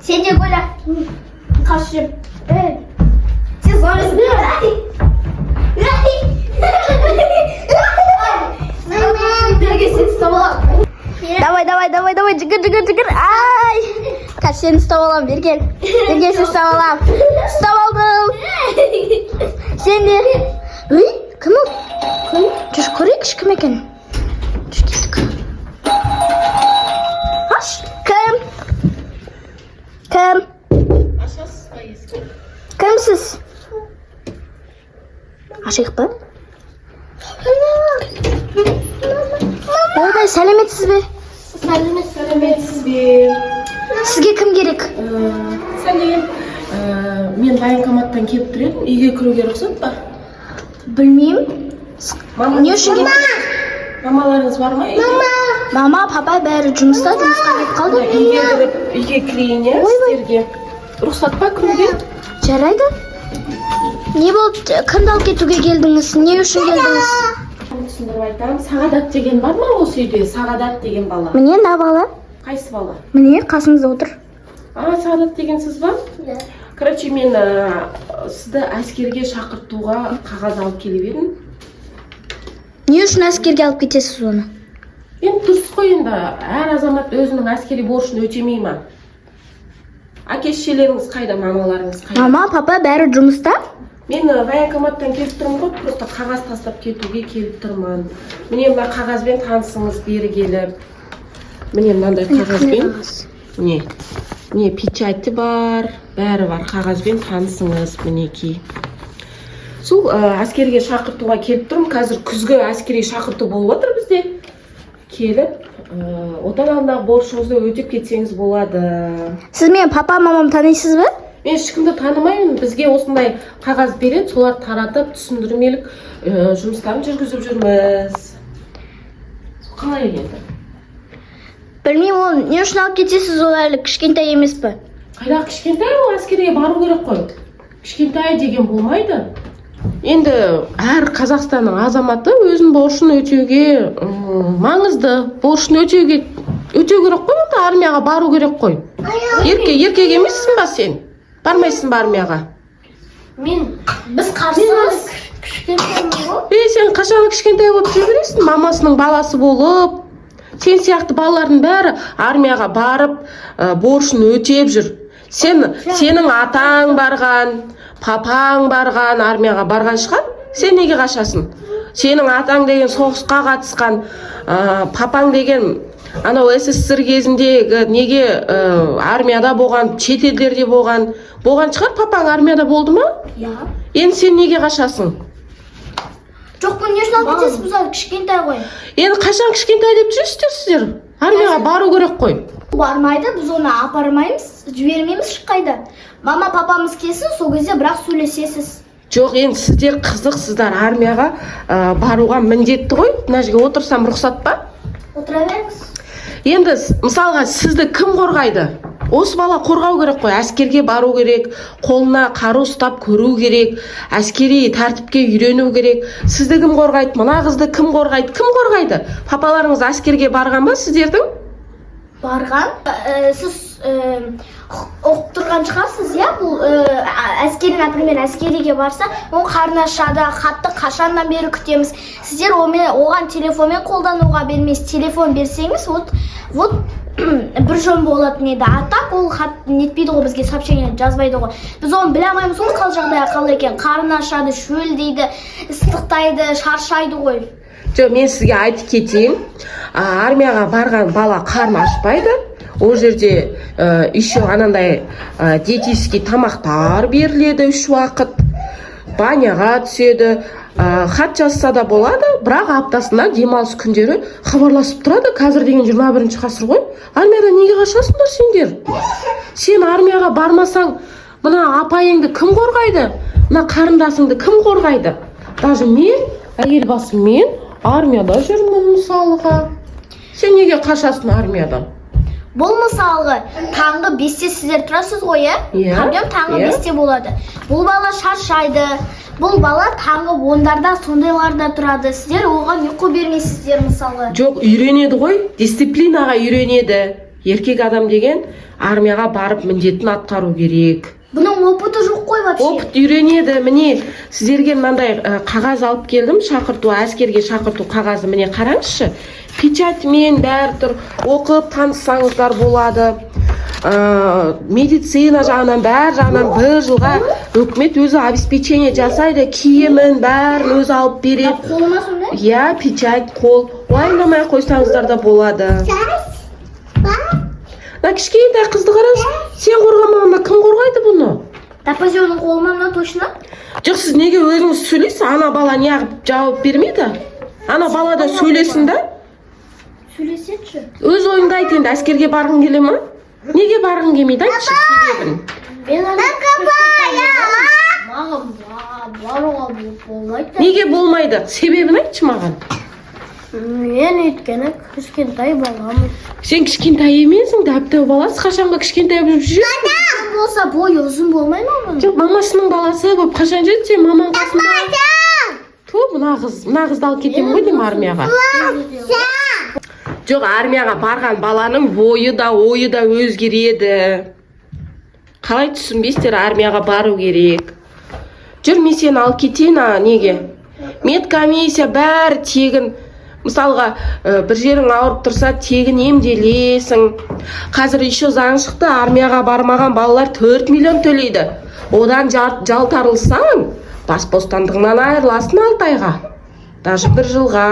Sen de böyle kaşım. Evet. Siz orası bir Давай, жигір. Ай! Kaç seni stop alalım, bir gel. Bir gel seni stop alalım. Stop aldım. Sen de. Ой, кім ол? Жүр көрейікші кім екен. Жүр кеттік. Аш, кім? Кім? Кімсіз? Ашайық па? Ойбай, сәлеметсіз бе? Сәлеметсіз бе? Сізге кім керек? Сәлем. Мен военкоматтан келіп тұр едім. Үйге кіруге рұқсат па? Білмеймін. Не үшін келіп? Мамаларыңыз бар ма үйде? Мама, папа бәрі жұмысқа кетіп қалды. Үйге кірейін, иә, сіздерге. Рұқсат па кіруге? Жарайды. Не болды? Кімді алып кетуге келдіңіз? Не үшін келдіңіз? Түсіндіріп айтамын. Сағадат деген бар ма осы үйде? Сағадат деген бала. Міне, мына бала. Қайсы бала? Міне, қасыңызда отыр. Сағадат деген сіз ба? Короче, мен сізді әскерге шақыртуға қағаз алып келіп едім. Не үшін әскерге алып кетесіз оны? Енді дұрыс қой, енді әр азамат өзінің әскери борышын өтемей ма? Әке-шешелеріңіз қайда, мамаларыңыз қайда? Мама, папа бәрі жұмыста. Мен военкоматтан келіп тұрмын ғой, просто қағаз тастап кетуге келіп тұрмын. Міне мына қағазбен танысыңыз бері келіп. Міне мынандай қағазбен. Міне печати бар, бәрі бар. Қағазбен танысыңыз, мінекей. Сол әскерге шақыртуға келіп тұрмын. Қазір күзгі әскери шақырту болып отыр бізде. Келіп, отан алдындағы борышыңызды өтеп кетсеңіз болады. Сіз мен папа, мамам танисыз ба? Мен ешкімді танымаймын. Бізге осындай қағаз береді, солар таратып, түсіндірмелік жұмыстарын жүргізіп жүрміз. Қалай енді? Білмеймін, ол не үшін алып кетесіз, ол әлі кішкентай емес пе? Қайда кішкентай, ол әскерге бару керек қой. Кішкентай деген болмайды. Енді әр Қазақстанның азаматы өзінің борышын өтеуге маңызды. Борышын өтеу керек қой, онда армияға бару керек қой. Еркек емессің ба сен? Бармайсың ба армияға? Біз қарсымыз. Кішкентаймын ғой. Сен қашан кішкентай болып жүре бересің? Мамасының баласы болып. Сен сияқты балалардың бәрі армияға барып, борышын өтеп жүр. Сенің атаң барған, папаң барған, армияға барған шығар. Сен неге қашасың? Сенің атаң деген соғысқа қатысқан, папаң деген анау СССР кезіндегі неге армияда болған, шетелдерде болған шығар. Папаң армияда болды ма? Иә. Енді сен неге қашасың? Жоқ, бұл не үшін алып кетесіз, біз кішкентай ғой. Енді қашан кішкентай деп жүрсіздер сіздер? Армияға бару керек қой. Бармайды, біз оны апармаймыз, жібермейміз ешқайда. Мама, папамыз келсін, сол кезде бірақ сөйлесесіз. Жоқ, енді сіздер қызықсыздар, армияға баруға міндетті ғой. Мына жерге отырсам рұқсат па? Отыра беріңіз. Енді мысалға сізді кім қорғайды? Осы бала қорғау керек қой, әскерге бару керек, қолына қару ұстап көру керек, әскери тәртіпке үйрену керек. Сізді кім қорғайды? Мына қызды кім қорғайды? Кім қорғайды? Папаларыңыз әскерге барған ба сіздердің? Барған. Сіз оқып тұрған шығарсыз, иә? Бұл әскери, например, әскериге барса, ол қарнашада хатты қашаннан бері күтеміз. Сіздер оған телефонмен қолдануға бермейсіз. Телефон берсеңіз, вот бір жөн болатын еді. А так ол хат нетпейді ғой, бізге сообщение жазбайды ғой. Біз оны біле алмаймыз, ол қал жағдайы қалай екен. Қарны ашады, шөлдейді, ыстықтайды, шаршайды ғой. Жоқ, мен сізге айтып кетейін. Армияға барған бала қарны ашпайды. Ол жерде еще анандай диетический тамақтар беріледі 3 уақыт. Баняға түседі. Хат жазса да болады, бірақ аптасында демалыс күндері хабарласып тұрады. Қазір деген 21-ші ғасыр ғой. Армияда неге қашасыңдар сендер? Сен армияға бармасаң, мына апайыңды кім қорғайды? Мына қарындасыңды кім қорғайды? Даже мен, әйел басым мен армияда жүрмін мысалға. Сен неге қашасың армиядан? Бұл мысалғы таңғы 5-те сіздер тұрасыз ғой, иә? Проблем таңғы 5-те болады. Бұл бала шаршайды. Бұл бала таңғы 10-дарда сондайларда тұрады. Сіздер оған ұйқы бермейсіздер мысалы. Жоқ, үйренеді ғой, дисциплинаға үйренеді. Еркек адам деген армияға барып міндетін атқару керек. Бұның опыты жоқ қой вообще. Опыт үйренеді. Міне сіздерге мынандай қағаз алып келдім, шақырту, әскерге шақырту қағазы. Міне қараңызшы, печатьмен бәрі тұр, оқып таныссаңыздар болады. Медицина жағынан, бәр жағынан бір жылға үкімет өзі обеспечение жасайды, киімін бәрін өзі алып береді. Қолыма сондай? Иә, печать, қол. Уайымдамай қойсаңыздар да болады. Мына кішкентай қызды қараңыз, сен қорғамағанда кім қорғайды бұны? Тапазионың қолыма мына точно? Жоқ, сіз неге өзіңіз сөйлейсіз? Ана бала неғып жауап бермейді? Ана бала да сөйлесін да? Сөйлесетші. Өз ойыңды айт енді, әскерге барғың келе ма? Неге барғың келмейді, айтшы себебін? Маған баруға болмайды. Неге болмайды? Себебін айтшы маған. Мен өйткені кішкентай баламын. Сен кішкентай емесің, дәптеу баласы, қашанға кішкентай болып жүрсің? Болса бойы ұзын болмай ма бұның? Жоқ, мамасының баласы болып қашан жетсе, мамаң қасында. Мына қызды алып кетемін ғой деймін армияға. Жоқ, армияға барған баланың бойы да, ойы да өзгереді. Қалай түсінбейсіздер, армияға бару керек. Жүр, мен сені алып кетейін, неге? Медкомиссия бәрі тегін. Мысалға, бір жерің ауырып тұрса, тегін емделесің. Қазір еще заң шықты, армияға бармаған балалар 4 миллион төлейді. Одан жалтарылсаң, бас бостандығынан айырыласың 6 айға. Даже 1 жылға.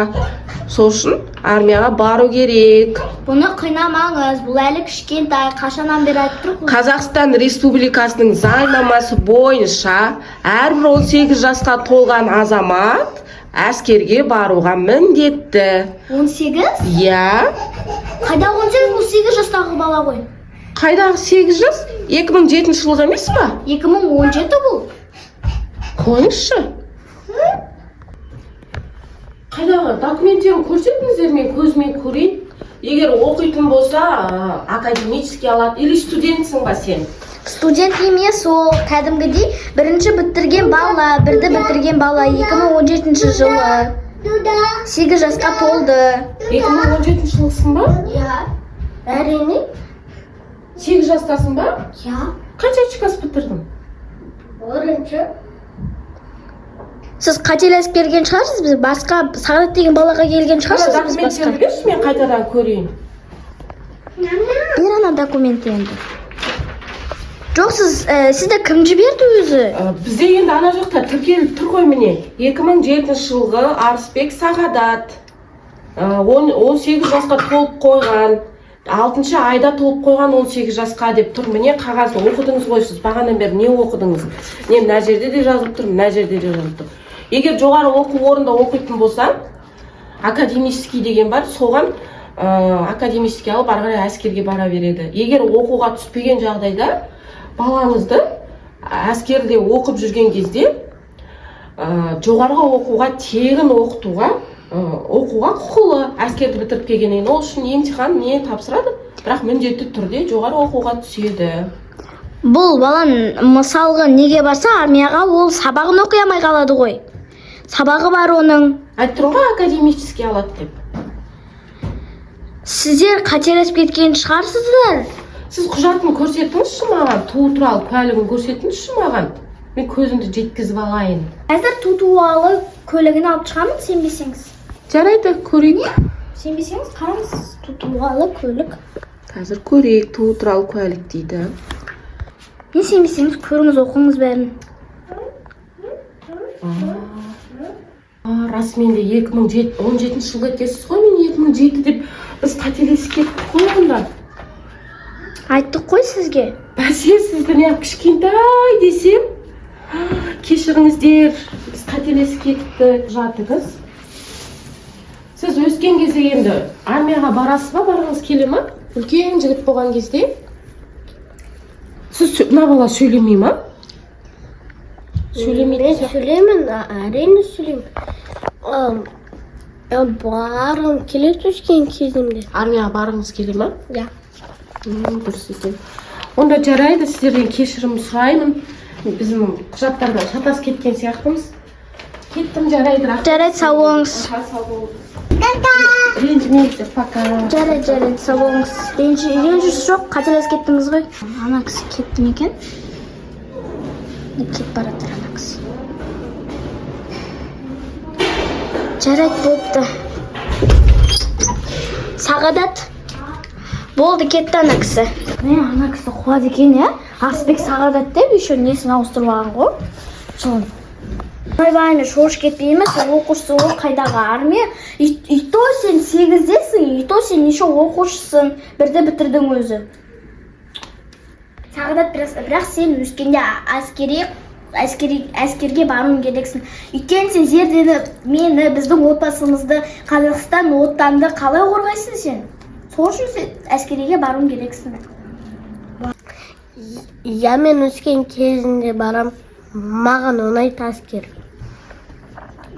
Сол үшін армияға бару керек. Бұны қинамаңыз, бұл әлі кішкентай, қашаннан бері айтып тұр ғой. Қазақстан Республикасының заңнамасы бойынша әрбір 18 жасқа толған азамат әскерге баруға міндетті. 18? Иә. Қайда 18? Бұл 8 жастағы бала ғой. Қайдағы 8 жас? 2007 жылғы емес па? 2017 бұл. Қойыңызшы. Қайдағы документтерін көрсетіңіздер, мен көзімен көрейін. Егер оқитын болса, академический алады. Или студентсің ба сен? Студент емес, ол кәдімгідей бірінші бітірген бала, бірді бітірген бала 2017 жылы. 8 жасқа толды. 2017 жылғысың ба? Иә. Әрине. 8 жастасың ба? Иә. Қанша класс бітірдің? 1-ші. Сіз қателесіп келген шығарсыз, біз басқа Сағдат деген балаға келген шығарсыз, біз басқа. Документтерді берші, мен қайтадан көрейін. Бер ана документті енді. Жоқ, сізді кім жіберді өзі? Бізде енді ана жақта тіркеліп тұр ғой міне. 2007 жылғы Арысбек Сағадат. 18 жасқа толып қойған. 6 айда толып қойған 18 жасқа деп тұр. Міне қағазды оқыдыңыз ғой сіз. Бағанадан бері не оқыдыңыз? Не мына жерде де жазылып тұр, мына жерде де жазылып тұр. Егер жоғары оқу орнында оқитын болса, академический деген бар, соған академический алып ары қарай әскерге бара береді. Егер оқуға түспеген жағдайда балаңызды әскерде оқып жүрген кезде жоғарғы оқуға тегін оқуға құқылы. Әскерді бітіріп келгеннен ол үшін емтихан не тапсырады, бірақ міндетті түрде жоғары оқуға түседі. Бұл балан мысалғы неге барса армияға, ол сабағын оқи алмай қалады ғой. Сабағы бар оның. Айтып тұрмын ғой, академический алады деп. Сіздер қателесіп кеткен шығарсыздар. Сіз құжатын көрсетіңізші маған, туу туралы куәлігін көрсетіңізші маған. Мен көзімді жеткізіп алайын. Қазір туу туралы куәлігін алып шығамын, сенбесеңіз. Жарайды, көрейік. Сенбесеңіз қараңыз, туу туралы куәлік. Қазір көрейік, туу туралы куәлік дейді. Не сенбесеңіз көріңіз, оқыңыз бәрін. Расымен де 2017 жылғы екенсіз ғой, мен 2007 деп біз қателесіп кеттік қой онда. Айттық қой сізге. Бәсе, сізді не кішкентай десем, кешіріңіздер, біз қателесіп кетті. Жатыңыз. Сіз өскен кезде енді армияға барасыз ба, барғыңыз келе ма? Үлкен жігіт болған кезде. Сіз мына бала сөйлемей ма? Мен сөйлеймін, әрине сөйлеймін. Барғым келеді өскен кезімде. Армияға барғыңыз келе ма? Ja. Дұрыс екен. Онда жарайды, сіздерден кешірім сұраймын. Біздің құжаттардан шатасып кеткен сияқтымыз. Кеттім, жарайды. Жарайды, сау болыңыз. Сау болыңыз. ренжімеңіздер, пока. Жарайды, сау болыңыз. Ренжіс жоқ, қателесіп кеттіңіз ғой. Ана кісі кетті ме екен? Кетіп бара жатыр ана кісі. Жарайды, болыпты. Сағадат. Болды, кетті ана кісі. Ана кісі қуады екен, иә? Асбек Сағадат деп, еще несін ауыстырып алған ғой. Жылын. Ойбайны шош кетпей емес, оқушысы ол қайдағы армия. И то сен 8-десің, и то сен неше оқушысың, бірді бітірдің өзі. Сағадат, бірақ сен өскенде әскерге баруың керексің. Өйткені сен зердені, мені, біздің отбасымызды, Қазақстан отанды қалай қорғайсың сен? Сол үшін сен әскерге баруың керексің. Я мен өскен кезінде барам, маған ұнайды әскер.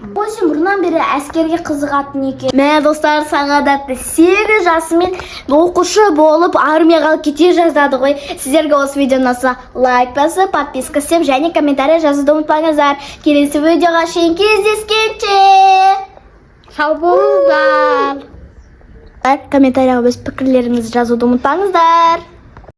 Сен бұрыннан бері әскерге қызығатын екен. Мә достар, Сағадатты 8 жасымен оқушы болып армияға кете жаздады ғой. Сіздерге осы видео ұнаса лайк басып, подписка істеп және комментарий жазуды ұмытпаңыздар. Келесі видеоға шейін кездескенше сау болыңыздар. Комментарийға өз пікірлеріңізді жазуды ұмытпаңыздар.